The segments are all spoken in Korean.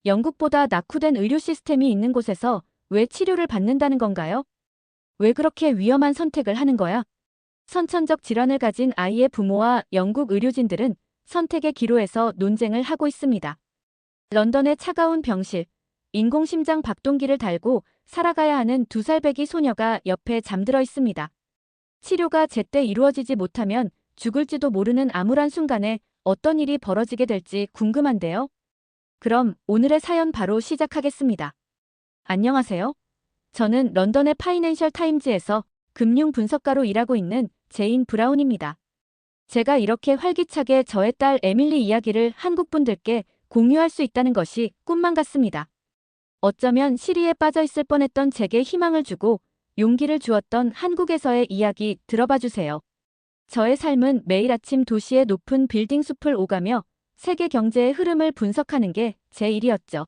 영국보다 낙후된 의료 시스템이 있는 곳에서 왜 치료를 받는다는 건가요? 왜 그렇게 위험한 선택을 하는 거야? 선천적 질환을 가진 아이의 부모와 영국 의료진들은 선택의 기로에서 논쟁을 하고 있습니다. 런던의 차가운 병실, 인공심장 박동기를 달고 살아가야 하는 2살 배기 소녀가 옆에 잠들어 있습니다. 치료가 제때 이루어지지 못하면 죽을지도 모르는 암울한 순간에 어떤 일이 벌어지게 될지 궁금한데요. 그럼 오늘의 사연 바로 시작하겠습니다. 안녕하세요. 저는 런던의 파이낸셜 타임즈에서 금융 분석가로 일하고 있는 제인 브라운입니다. 제가 이렇게 활기차게 저의 딸 에밀리 이야기를 한국 분들께 공유할 수 있다는 것이 꿈만 같습니다. 어쩌면 시리에 빠져 있을 뻔했던 제게 희망을 주고 용기를 주었던 한국에서의 이야기 들어봐 주세요. 저의 삶은 매일 아침 도시의 높은 빌딩 숲을 오가며 세계 경제의 흐름을 분석하는 게 제 일이었죠.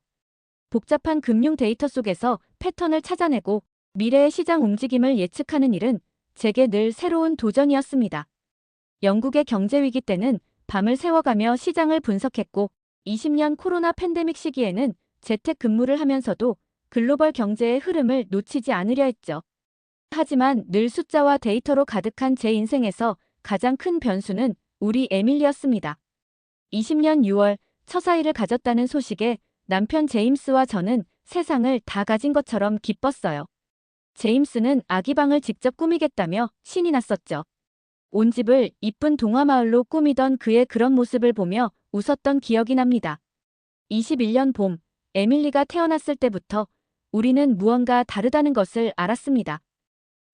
복잡한 금융 데이터 속에서 패턴을 찾아내고 미래의 시장 움직임을 예측하는 일은 제게 늘 새로운 도전이었습니다. 영국의 경제 위기 때는 밤을 새워가며 시장을 분석했고 20년 코로나 팬데믹 시기에는 재택 근무를 하면서도 글로벌 경제의 흐름을 놓치지 않으려 했죠. 하지만 늘 숫자와 데이터로 가득한 제 인생에서 가장 큰 변수는 우리 에밀리였습니다. 20년 6월 첫 아이를 가졌다는 소식에 남편 제임스와 저는 세상을 다 가진 것처럼 기뻤어요. 제임스는 아기 방을 직접 꾸미겠다며 신이 났었죠. 온 집을 이쁜 동화마을로 꾸미던 그의 그런 모습을 보며 웃었던 기억이 납니다. 21년 봄, 에밀리가 태어났을 때부터 우리는 무언가 다르다는 것을 알았습니다.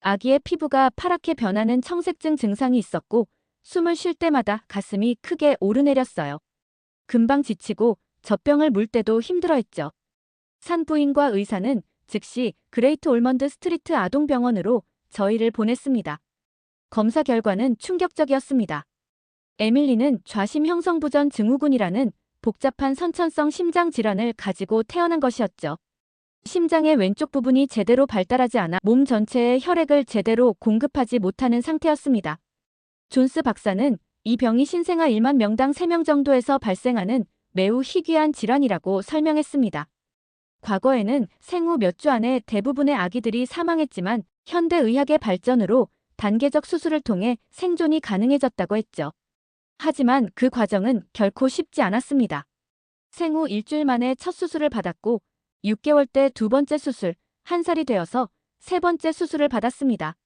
아기의 피부가 파랗게 변하는 청색증 증상이 있었고 숨을 쉴 때마다 가슴이 크게 오르내렸어요. 금방 지치고 젖병을 물 때도 힘들어했죠. 산부인과 의사는 즉시 그레이트 올먼드 스트리트 아동병원으로 저희를 보냈습니다. 검사 결과는 충격적이었습니다. 에밀리는 좌심 형성부전 증후군이라는 복잡한 선천성 심장 질환을 가지고 태어난 것이었죠. 심장의 왼쪽 부분이 제대로 발달하지 않아 몸 전체에 혈액을 제대로 공급하지 못하는 상태였습니다. 존스 박사는 이 병이 신생아 1만 명당 3명 정도에서 발생하는 매우 희귀한 질환이라고 설명했습니다. 과거에는 생후 몇 주 안에 대부분의 아기들이 사망했지만 현대의학의 발전으로 단계적 수술을 통해 생존이 가능해졌다고 했죠. 하지만 그 과정은 결코 쉽지 않았습니다. 생후 일주일 만에 첫 수술을 받았고 6개월 때 두 번째 수술, 1살이 되어서 세 번째 수술을 받았습니다.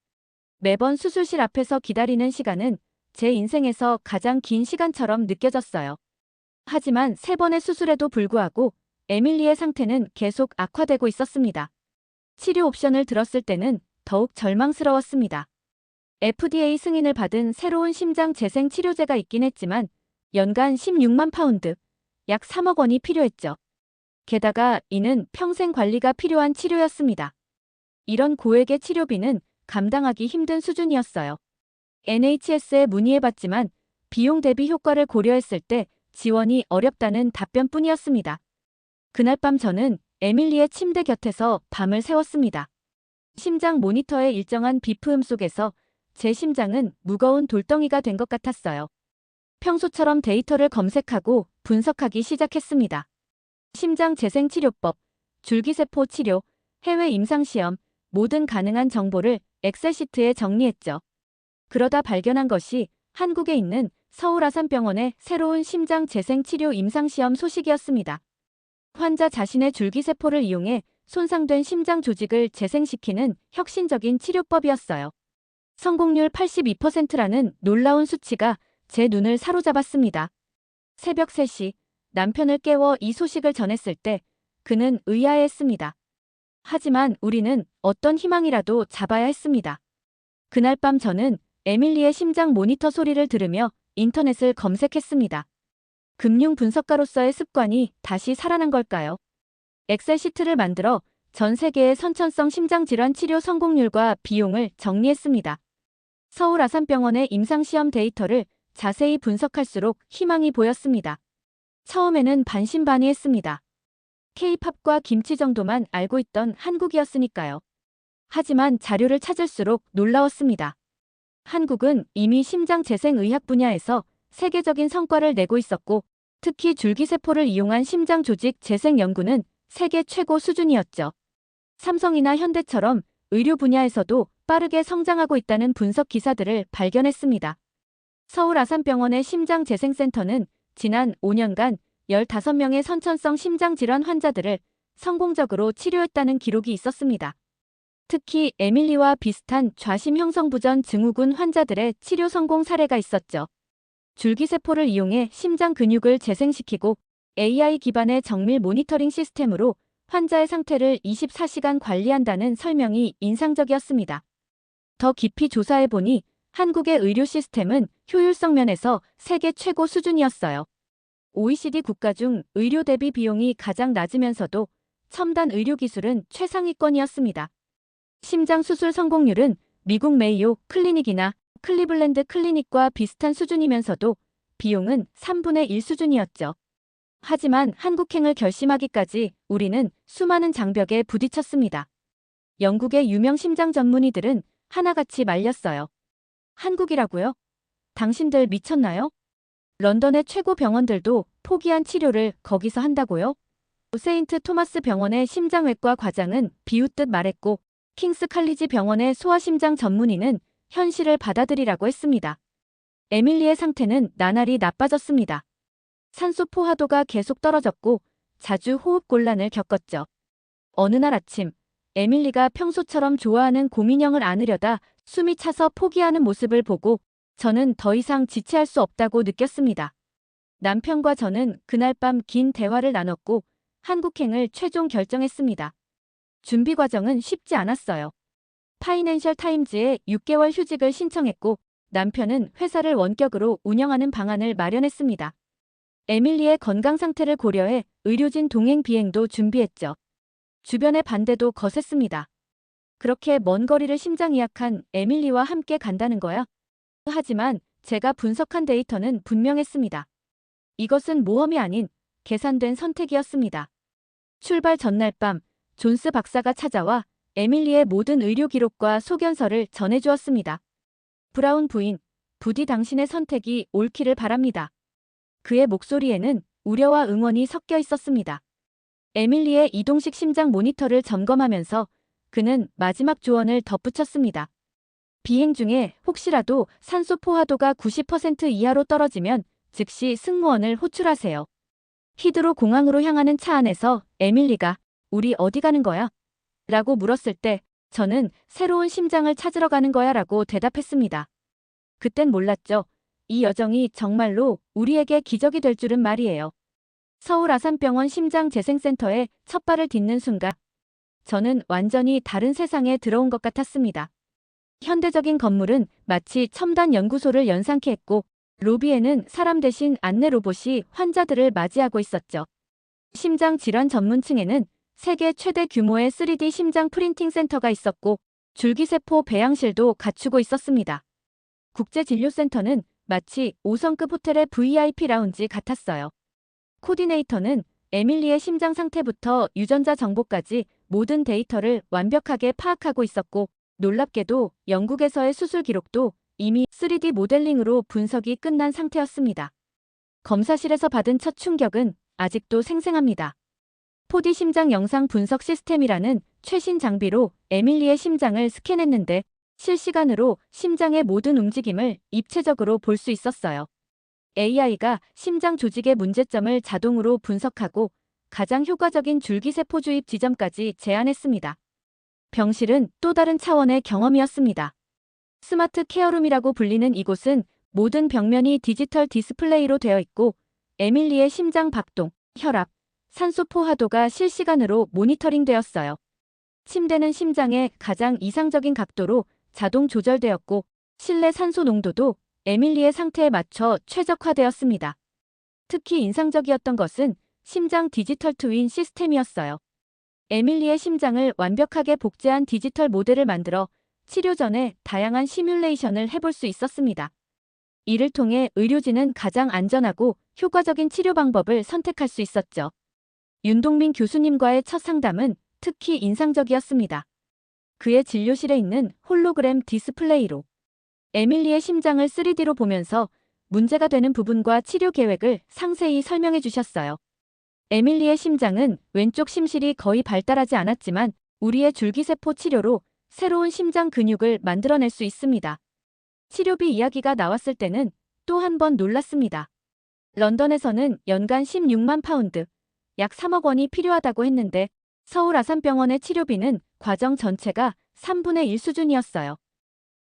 매번 수술실 앞에서 기다리는 시간은 제 인생에서 가장 긴 시간처럼 느껴졌어요. 하지만 세 번의 수술에도 불구하고 에밀리의 상태는 계속 악화되고 있었습니다. 치료 옵션을 들었을 때는 더욱 절망스러웠습니다. FDA 승인을 받은 새로운 심장 재생 치료제가 있긴 했지만 연간 16만 파운드, 약 3억 원이 필요했죠. 게다가 이는 평생 관리가 필요한 치료였습니다. 이런 고액의 치료비는 감당하기 힘든 수준이었어요. NHS에 문의해봤지만 비용 대비 효과를 고려했을 때 지원이 어렵다는 답변뿐이었습니다. 그날 밤 저는 에밀리의 침대 곁에서 밤을 새웠습니다. 심장 모니터의 일정한 비프음 속에서 제 심장은 무거운 돌덩이가 된 것 같았어요. 평소처럼 데이터를 검색하고 분석하기 시작했습니다. 심장 재생 치료법, 줄기세포 치료, 해외 임상시험, 모든 가능한 정보를 엑셀 시트에 정리했죠. 그러다 발견한 것이 한국에 있는 서울아산병원의 새로운 심장 재생 치료 임상시험 소식이었습니다. 환자 자신의 줄기세포를 이용해 손상된 심장 조직을 재생시키는 혁신적인 치료법이었어요. 성공률 82%라는 놀라운 수치가 제 눈을 사로잡았습니다. 새벽 3시 남편을 깨워 이 소식을 전했을 때 그는 의아해했습니다. 하지만 우리는 어떤 희망이라도 잡아야 했습니다. 그날 밤 저는 에밀리의 심장 모니터 소리를 들으며 인터넷을 검색했습니다. 금융 분석가로서의 습관이 다시 살아난 걸까요? 엑셀 시트를 만들어 전 세계의 선천성 심장질환 치료 성공률과 비용을 정리했습니다. 서울아산병원의 임상시험 데이터를 자세히 분석할수록 희망이 보였습니다. 처음에는 반신반의했습니다. K-팝과 김치 정도만 알고 있던 한국이었으니까요. 하지만 자료를 찾을수록 놀라웠습니다. 한국은 이미 심장 재생 의학 분야에서 세계적인 성과를 내고 있었고 특히 줄기세포를 이용한 심장 조직 재생 연구는 세계 최고 수준이었죠. 삼성이나 현대처럼 의료 분야에서도 빠르게 성장하고 있다는 분석 기사들을 발견했습니다. 서울 아산병원의 심장재생센터는 지난 5년간 15명의 선천성 심장질환 환자들을 성공적으로 치료했다는 기록이 있었습니다. 특히 에밀리와 비슷한 좌심형성부전 증후군 환자들의 치료 성공 사례가 있었죠. 줄기세포를 이용해 심장 근육을 재생시키고 AI 기반의 정밀 모니터링 시스템으로 환자의 상태를 24시간 관리한다는 설명이 인상적이었습니다. 더 깊이 조사해보니 한국의 의료 시스템은 효율성 면에서 세계 최고 수준이었어요. OECD 국가 중 의료 대비 비용이 가장 낮으면서도 첨단 의료 기술은 최상위권이었습니다. 심장 수술 성공률은 미국 메이오 클리닉이나 클리블랜드 클리닉과 비슷한 수준이면서도 비용은 3분의 1 수준이었죠. 하지만 한국행을 결심하기까지 우리는 수많은 장벽에 부딪혔습니다. 영국의 유명 심장 전문의들은 하나같이 말렸어요. 한국이라고요? 당신들 미쳤나요? 런던의 최고 병원들도 포기한 치료를 거기서 한다고요? 세인트 토마스 병원의 심장외과 과장은 비웃듯 말했고 킹스 칼리지 병원의 소아심장 전문의는 현실을 받아들이라고 했습니다. 에밀리의 상태는 나날이 나빠졌습니다. 산소 포화도가 계속 떨어졌고 자주 호흡 곤란을 겪었죠. 어느 날 아침 에밀리가 평소처럼 좋아하는 곰인형을 안으려다 숨이 차서 포기하는 모습을 보고 저는 더 이상 지체할 수 없다고 느꼈습니다. 남편과 저는 그날 밤 긴 대화를 나눴고 한국행을 최종 결정했습니다. 준비 과정은 쉽지 않았어요. 파이낸셜 타임즈에 6개월 휴직을 신청했고 남편은 회사를 원격으로 운영하는 방안을 마련했습니다. 에밀리의 건강 상태를 고려해 의료진 동행 비행도 준비했죠. 주변의 반대도 거셌습니다. 그렇게 먼 거리를 심장 이약한 에밀리와 함께 간다는 거야? 하지만 제가 분석한 데이터는 분명했습니다. 이것은 모험이 아닌 계산된 선택이었습니다. 출발 전날 밤 존스 박사가 찾아와 에밀리의 모든 의료 기록과 소견서를 전해주었습니다. 브라운 부인, 부디 당신의 선택이 옳기를 바랍니다. 그의 목소리에는 우려와 응원이 섞여 있었습니다. 에밀리의 이동식 심장 모니터를 점검하면서 그는 마지막 조언을 덧붙였습니다. 비행 중에 혹시라도 산소 포화도가 90% 이하로 떨어지면 즉시 승무원을 호출하세요. 히드로 공항으로 향하는 차 안에서 에밀리가 우리 어디 가는 거야? 라고 물었을 때 저는 새로운 심장을 찾으러 가는 거야 라고 대답했습니다. 그땐 몰랐죠. 이 여정이 정말로 우리에게 기적이 될 줄은 말이에요. 서울 아산병원 심장재생센터에 첫 발을 딛는 순간 저는 완전히 다른 세상에 들어온 것 같았습니다. 현대적인 건물은 마치 첨단 연구소를 연상케 했고 로비에는 사람 대신 안내 로봇이 환자들을 맞이하고 있었죠. 심장 질환 전문층에는 세계 최대 규모의 3D 심장 프린팅 센터가 있었고 줄기세포 배양실도 갖추고 있었습니다. 국제진료센터는 마치 5성급 호텔의 VIP 라운지 같았어요. 코디네이터는 에밀리의 심장 상태부터 유전자 정보까지 모든 데이터를 완벽하게 파악하고 있었고 놀랍게도 영국에서의 수술 기록도 이미 3D 모델링으로 분석이 끝난 상태였습니다. 검사실에서 받은 첫 충격은 아직도 생생합니다. 4D 심장 영상 분석 시스템이라는 최신 장비로 에밀리의 심장을 스캔했는데 실시간으로 심장의 모든 움직임을 입체적으로 볼 수 있었어요. AI가 심장 조직의 문제점을 자동으로 분석하고 가장 효과적인 줄기세포 주입 지점까지 제안했습니다. 병실은 또 다른 차원의 경험이었습니다. 스마트 케어룸이라고 불리는 이곳은 모든 벽면이 디지털 디스플레이로 되어 있고 에밀리의 심장 박동, 혈압, 산소 포화도가 실시간으로 모니터링되었어요. 침대는 심장의 가장 이상적인 각도로 자동 조절되었고 실내 산소 농도도 에밀리의 상태에 맞춰 최적화되었습니다. 특히 인상적이었던 것은 심장 디지털 트윈 시스템이었어요. 에밀리의 심장을 완벽하게 복제한 디지털 모델을 만들어 치료 전에 다양한 시뮬레이션을 해볼 수 있었습니다. 이를 통해 의료진은 가장 안전하고 효과적인 치료 방법을 선택할 수 있었죠. 윤동민 교수님과의 첫 상담은 특히 인상적이었습니다. 그의 진료실에 있는 홀로그램 디스플레이로 에밀리의 심장을 3D로 보면서 문제가 되는 부분과 치료 계획을 상세히 설명해 주셨어요. 에밀리의 심장은 왼쪽 심실이 거의 발달하지 않았지만 우리의 줄기세포 치료로 새로운 심장 근육을 만들어낼 수 있습니다. 치료비 이야기가 나왔을 때는 또 한 번 놀랐습니다. 런던에서는 연간 16만 파운드, 약 3억 원이 필요하다고 했는데 서울 아산병원의 치료비는 과정 전체가 3분의 1 수준이었어요.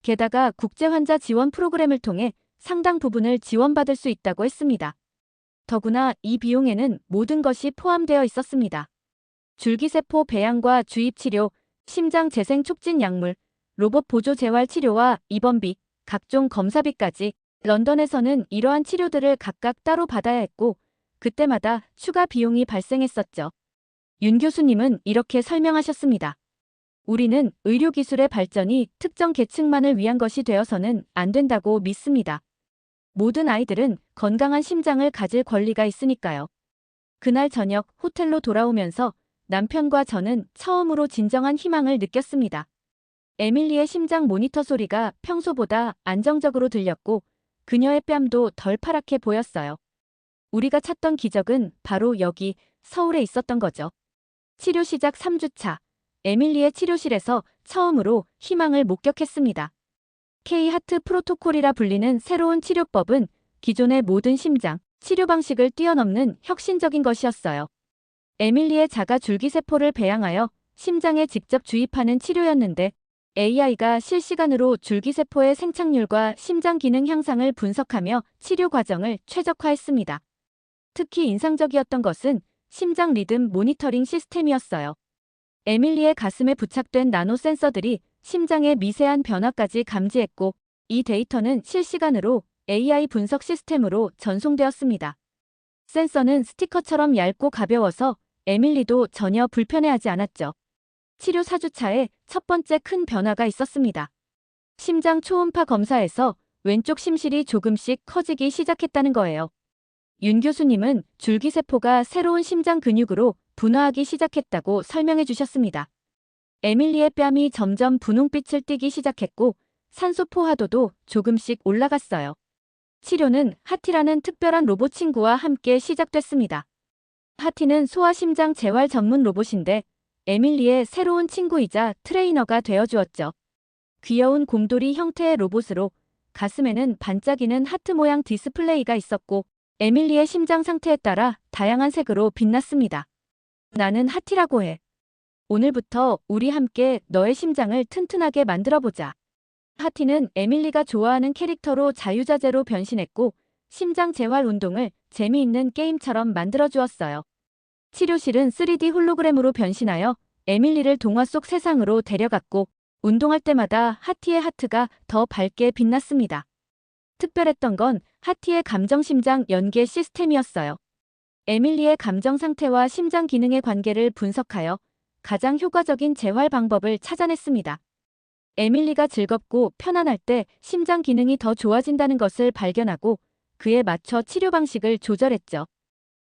게다가 국제환자 지원 프로그램을 통해 상당 부분을 지원받을 수 있다고 했습니다. 더구나 이 비용에는 모든 것이 포함되어 있었습니다. 줄기세포 배양과 주입치료, 심장 재생 촉진 약물, 로봇 보조 재활 치료와 입원비, 각종 검사비까지 런던에서는 이러한 치료들을 각각 따로 받아야 했고 그때마다 추가 비용이 발생했었죠. 윤 교수님은 이렇게 설명하셨습니다. 우리는 의료기술의 발전이 특정 계층만을 위한 것이 되어서는 안 된다고 믿습니다. 모든 아이들은 건강한 심장을 가질 권리가 있으니까요. 그날 저녁 호텔로 돌아오면서 남편과 저는 처음으로 진정한 희망을 느꼈습니다. 에밀리의 심장 모니터 소리가 평소보다 안정적으로 들렸고 그녀의 뺨도 덜 파랗게 보였어요. 우리가 찾던 기적은 바로 여기 서울에 있었던 거죠. 치료 시작 3주차, 에밀리의 치료실에서 처음으로 희망을 목격했습니다. K-하트 프로토콜이라 불리는 새로운 치료법은 기존의 모든 심장 치료 방식을 뛰어넘는 혁신적인 것이었어요. 에밀리의 자가 줄기세포를 배양하여 심장에 직접 주입하는 치료였는데 AI가 실시간으로 줄기세포의 생착률과 심장 기능 향상을 분석하며 치료 과정을 최적화했습니다. 특히 인상적이었던 것은 심장 리듬 모니터링 시스템이었어요. 에밀리의 가슴에 부착된 나노 센서들이 심장의 미세한 변화까지 감지했고 이 데이터는 실시간으로 AI 분석 시스템으로 전송되었습니다. 센서는 스티커처럼 얇고 가벼워서 에밀리도 전혀 불편해하지 않았죠. 치료 4주차에 첫 번째 큰 변화가 있었습니다. 심장 초음파 검사에서 왼쪽 심실이 조금씩 커지기 시작했다는 거예요. 윤 교수님은 줄기세포가 새로운 심장 근육으로 분화하기 시작했다고 설명해 주셨습니다. 에밀리의 뺨이 점점 분홍빛을 띠기 시작했고 산소 포화도도 조금씩 올라갔어요. 치료는 하티라는 특별한 로봇 친구와 함께 시작됐습니다. 하티는 소아심장 재활 전문 로봇인데 에밀리의 새로운 친구이자 트레이너가 되어주었죠. 귀여운 곰돌이 형태의 로봇으로 가슴에는 반짝이는 하트 모양 디스플레이가 있었고 에밀리의 심장 상태에 따라 다양한 색으로 빛났습니다. 나는 하티라고 해. 오늘부터 우리 함께 너의 심장을 튼튼하게 만들어보자. 하티는 에밀리가 좋아하는 캐릭터로 자유자재로 변신했고 심장 재활 운동을 재미있는 게임처럼 만들어주었어요. 치료실은 3D 홀로그램으로 변신하여 에밀리를 동화 속 세상으로 데려갔고 운동할 때마다 하티의 하트가 더 밝게 빛났습니다. 특별했던 건 하티의 감정심장 연계 시스템이었어요. 에밀리의 감정 상태와 심장 기능의 관계를 분석하여 가장 효과적인 재활 방법을 찾아냈습니다. 에밀리가 즐겁고 편안할 때 심장 기능이 더 좋아진다는 것을 발견하고 그에 맞춰 치료 방식을 조절했죠.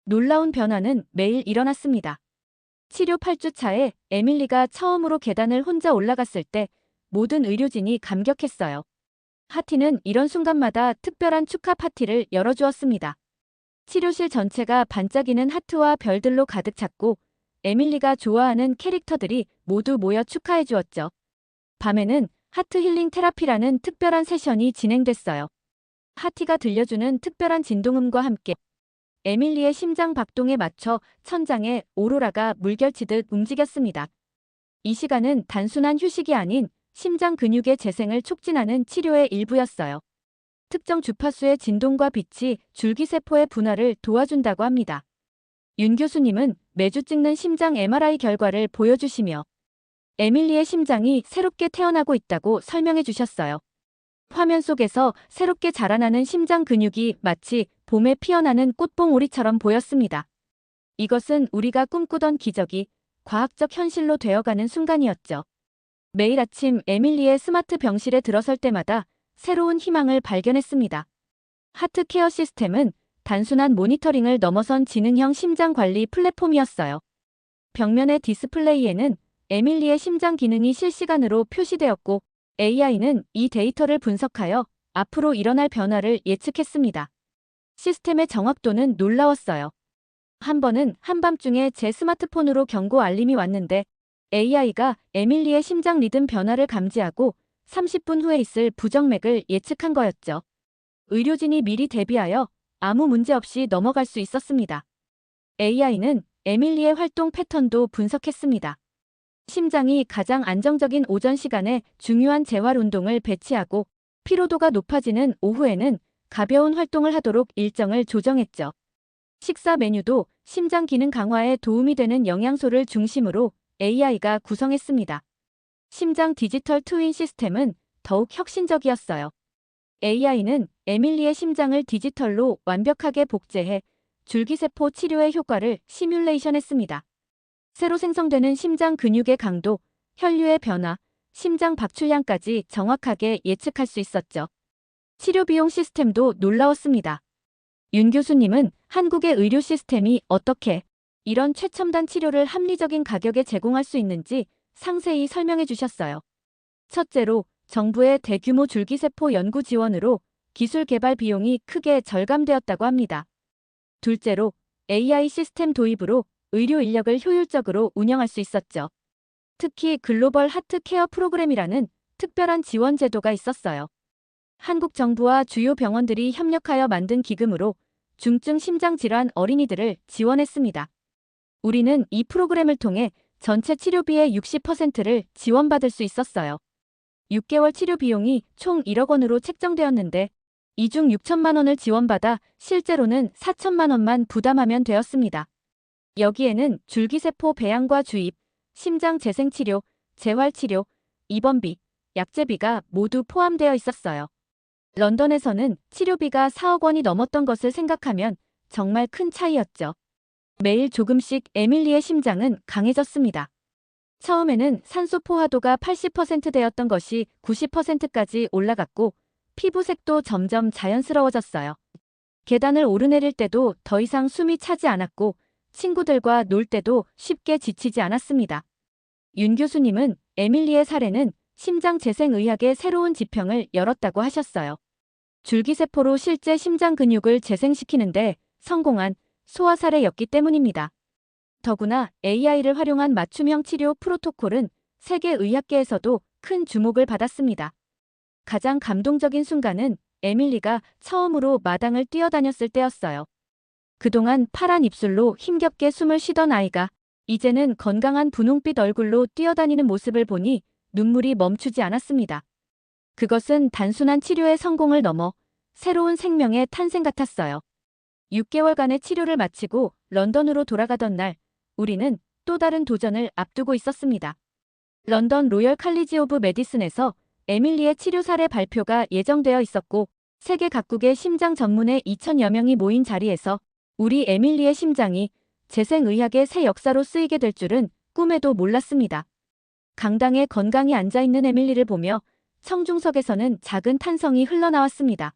놀라운 변화는 매일 일어났습니다. 치료 8주 차에 에밀리가 처음으로 계단을 혼자 올라갔을 때 모든 의료진이 감격했어요. 하티는 이런 순간마다 특별한 축하 파티를 열어주었습니다. 치료실 전체가 반짝이는 하트와 별들로 가득 찼고 에밀리가 좋아하는 캐릭터들이 모두 모여 축하해 주었죠. 밤에는 하트 힐링 테라피라는 특별한 세션이 진행됐어요. 하티가 들려주는 특별한 진동음과 함께 에밀리의 심장 박동에 맞춰 천장에 오로라가 물결치듯 움직였습니다. 이 시간은 단순한 휴식이 아닌 심장 근육의 재생을 촉진하는 치료의 일부였어요. 특정 주파수의 진동과 빛이 줄기세포의 분화를 도와준다고 합니다. 윤 교수님은 매주 찍는 심장 MRI 결과를 보여주시며 에밀리의 심장이 새롭게 태어나고 있다고 설명해 주셨어요. 화면 속에서 새롭게 자라나는 심장 근육이 마치 봄에 피어나는 꽃봉오리처럼 보였습니다. 이것은 우리가 꿈꾸던 기적이 과학적 현실로 되어가는 순간이었죠. 매일 아침 에밀리의 스마트 병실에 들어설 때마다 새로운 희망을 발견했습니다. 하트 케어 시스템은 단순한 모니터링을 넘어선 지능형 심장 관리 플랫폼이었어요. 벽면의 디스플레이에는 에밀리의 심장 기능이 실시간으로 표시되었고 AI는 이 데이터를 분석하여 앞으로 일어날 변화를 예측했습니다. 시스템의 정확도는 놀라웠어요. 한 번은 한밤중에 제 스마트폰으로 경고 알림이 왔는데 AI가 에밀리의 심장 리듬 변화를 감지하고 30분 후에 있을 부정맥을 예측한 거였죠. 의료진이 미리 대비하여 아무 문제 없이 넘어갈 수 있었습니다. AI는 에밀리의 활동 패턴도 분석했습니다. 심장이 가장 안정적인 오전 시간에 중요한 재활 운동을 배치하고 피로도가 높아지는 오후에는 가벼운 활동을 하도록 일정을 조정했죠. 식사 메뉴도 심장 기능 강화에 도움이 되는 영양소를 중심으로 AI가 구성했습니다. 심장 디지털 트윈 시스템은 더욱 혁신적이었어요. AI는 에밀리의 심장을 디지털로 완벽하게 복제해 줄기세포 치료의 효과를 시뮬레이션했습니다. 새로 생성되는 심장 근육의 강도, 혈류의 변화, 심장 박출량까지 정확하게 예측할 수 있었죠. 치료 비용 시스템도 놀라웠습니다. 윤 교수님은 한국의 의료 시스템이 어떻게 이런 최첨단 치료를 합리적인 가격에 제공할 수 있는지 상세히 설명해 주셨어요. 첫째로 정부의 대규모 줄기세포 연구 지원으로 기술 개발 비용이 크게 절감되었다고 합니다. 둘째로 AI 시스템 도입으로 의료 인력을 효율적으로 운영할 수 있었죠. 특히 글로벌 하트 케어 프로그램이라는 특별한 지원 제도가 있었어요. 한국 정부와 주요 병원들이 협력하여 만든 기금으로 중증 심장질환 어린이들을 지원했습니다. 우리는 이 프로그램을 통해 전체 치료비의 60%를 지원받을 수 있었어요. 6개월 치료 비용이 총 1억 원으로 책정되었는데 이 중 6천만 원을 지원받아 실제로는 4천만 원만 부담하면 되었습니다. 여기에는 줄기세포 배양과 주입, 심장 재생치료, 재활치료, 입원비, 약제비가 모두 포함되어 있었어요. 런던에서는 치료비가 4억 원이 넘었던 것을 생각하면 정말 큰 차이였죠. 매일 조금씩 에밀리의 심장은 강해졌습니다. 처음에는 산소 포화도가 80%대였던 것이 90%까지 올라갔고 피부색도 점점 자연스러워졌어요. 계단을 오르내릴 때도 더 이상 숨이 차지 않았고 친구들과 놀 때도 쉽게 지치지 않았습니다. 윤 교수님은 에밀리의 사례는 심장 재생의학의 새로운 지평을 열었다고 하셨어요. 줄기세포로 실제 심장 근육을 재생시키는데 성공한 소아 사례였기 때문입니다. 더구나 AI를 활용한 맞춤형 치료 프로토콜은 세계 의학계에서도 큰 주목을 받았습니다. 가장 감동적인 순간은 에밀리가 처음으로 마당을 뛰어다녔을 때였어요. 그동안 파란 입술로 힘겹게 숨을 쉬던 아이가 이제는 건강한 분홍빛 얼굴로 뛰어다니는 모습을 보니 눈물이 멈추지 않았습니다. 그것은 단순한 치료의 성공을 넘어 새로운 생명의 탄생 같았어요. 6개월간의 치료를 마치고 런던으로 돌아가던 날, 우리는 또 다른 도전을 앞두고 있었습니다. 런던 로열 칼리지 오브 메디슨에서 에밀리의 치료 사례 발표가 예정되어 있었고 세계 각국의 심장 전문의 2,000여 명이 모인 자리에서 우리 에밀리의 심장이 재생의학의 새 역사로 쓰이게 될 줄은 꿈에도 몰랐습니다. 강당에 건강히 앉아있는 에밀리를 보며 청중석에서는 작은 탄성이 흘러나왔습니다.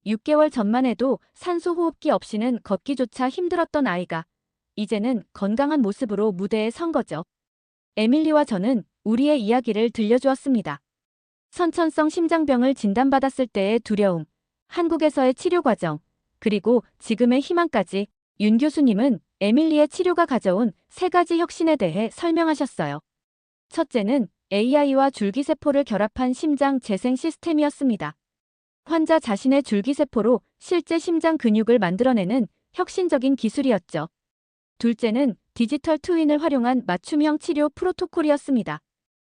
6개월 전만 해도 산소 호흡기 없이는 걷기조차 힘들었던 아이가 이제는 건강한 모습으로 무대에 선 거죠. 에밀리와 저는 우리의 이야기를 들려주었습니다. 선천성 심장병을 진단받았을 때의 두려움, 한국에서의 치료 과정, 그리고 지금의 희망까지 윤 교수님은 에밀리의 치료가 가져온 3가지 혁신에 대해 설명하셨어요. 첫째는 AI와 줄기세포를 결합한 심장 재생 시스템이었습니다. 환자 자신의 줄기세포로 실제 심장 근육을 만들어내는 혁신적인 기술이었죠. 둘째는 디지털 트윈을 활용한 맞춤형 치료 프로토콜이었습니다.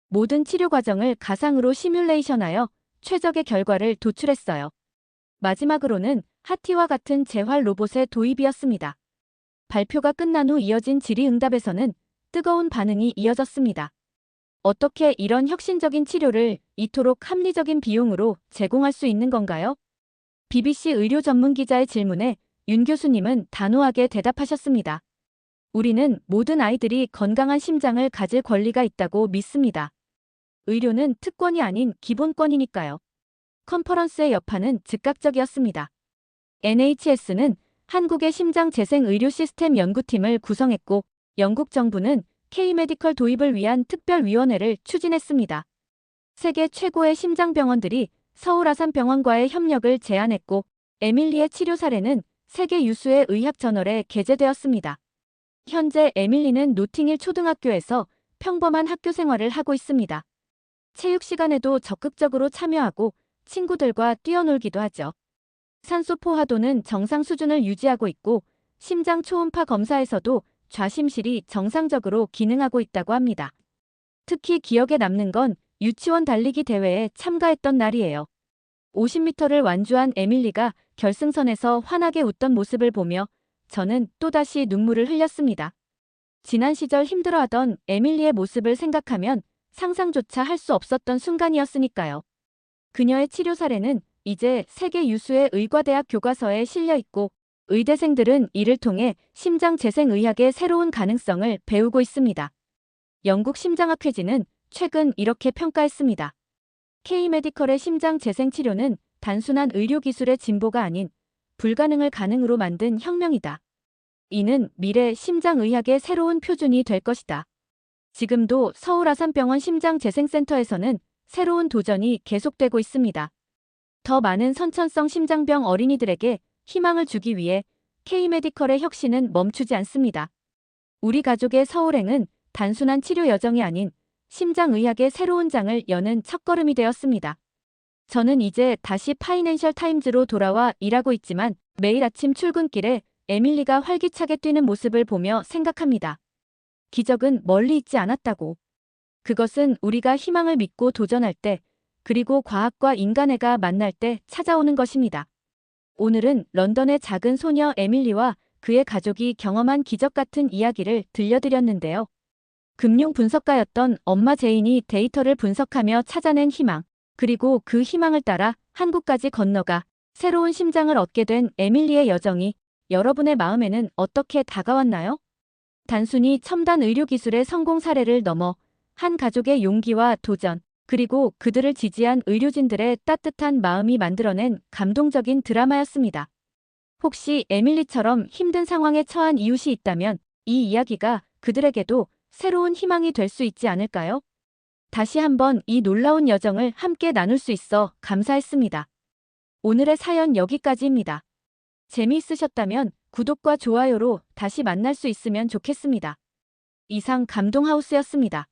모든 치료 과정을 가상으로 시뮬레이션하여 최적의 결과를 도출했어요. 마지막으로는 하티와 같은 재활 로봇의 도입이었습니다. 발표가 끝난 후 이어진 질의응답에서는 뜨거운 반응이 이어졌습니다. 어떻게 이런 혁신적인 치료를 이토록 합리적인 비용으로 제공할 수 있는 건가요? BBC 의료 전문 기자의 질문에 윤 교수님은 단호하게 대답하셨습니다. 우리는 모든 아이들이 건강한 심장을 가질 권리가 있다고 믿습니다. 의료는 특권이 아닌 기본권이니까요. 컨퍼런스의 여파는 즉각적이었습니다. NHS는 한국의 심장 재생 의료 시스템 연구팀을 구성했고 영국 정부는 K-메디컬 도입을 위한 특별위원회를 추진했습니다. 세계 최고의 심장병원들이 서울아산병원과의 협력을 제안했고 에밀리의 치료 사례는 세계 유수의 의학 저널에 게재되었습니다. 현재 에밀리는 노팅힐 초등학교에서 평범한 학교 생활을 하고 있습니다. 체육 시간에도 적극적으로 참여하고 친구들과 뛰어놀기도 하죠. 산소 포화도는 정상 수준을 유지하고 있고 심장 초음파 검사에서도 좌심실이 정상적으로 기능하고 있다고 합니다. 특히 기억에 남는 건 유치원 달리기 대회에 참가했던 날이에요. 50m를 완주한 에밀리가 결승선에서 환하게 웃던 모습을 보며 저는 또다시 눈물을 흘렸습니다. 지난 시절 힘들어하던 에밀리의 모습을 생각하면 상상조차 할 수 없었던 순간이었으니까요. 그녀의 치료 사례는 이제 세계 유수의 의과대학 교과서에 실려 있고 의대생들은 이를 통해 심장재생의학의 새로운 가능성을 배우고 있습니다. 영국 심장학회지는 최근 이렇게 평가했습니다. K-메디컬의 심장재생치료는 단순한 의료기술의 진보가 아닌 불가능을 가능으로 만든 혁명이다. 이는 미래 심장의학의 새로운 표준이 될 것이다. 지금도 서울아산병원 심장재생센터에서는 새로운 도전이 계속되고 있습니다. 더 많은 선천성 심장병 어린이들에게 희망을 주기 위해 K-메디컬의 혁신은 멈추지 않습니다. 우리 가족의 서울행은 단순한 치료 여정이 아닌 심장의학의 새로운 장을 여는 첫걸음이 되었습니다. 저는 이제 다시 파이낸셜 타임즈로 돌아와 일하고 있지만 매일 아침 출근길에 에밀리가 활기차게 뛰는 모습을 보며 생각합니다. 기적은 멀리 있지 않았다고. 그것은 우리가 희망을 믿고 도전할 때, 그리고 과학과 인간애가 만날 때 찾아오는 것입니다. 오늘은 런던의 작은 소녀 에밀리와 그의 가족이 경험한 기적 같은 이야기를 들려드렸는데요. 금융 분석가였던 엄마 제인이 데이터를 분석하며 찾아낸 희망, 그리고 그 희망을 따라 한국까지 건너가 새로운 심장을 얻게 된 에밀리의 여정이 여러분의 마음에는 어떻게 다가왔나요? 단순히 첨단 의료기술의 성공 사례를 넘어 한 가족의 용기와 도전, 그리고 그들을 지지한 의료진들의 따뜻한 마음이 만들어낸 감동적인 드라마였습니다. 혹시 에밀리처럼 힘든 상황에 처한 이웃이 있다면 이 이야기가 그들에게도 새로운 희망이 될 수 있지 않을까요? 다시 한번 이 놀라운 여정을 함께 나눌 수 있어 감사했습니다. 오늘의 사연 여기까지입니다. 재미있으셨다면 구독과 좋아요로 다시 만날 수 있으면 좋겠습니다. 이상 감동하우스였습니다.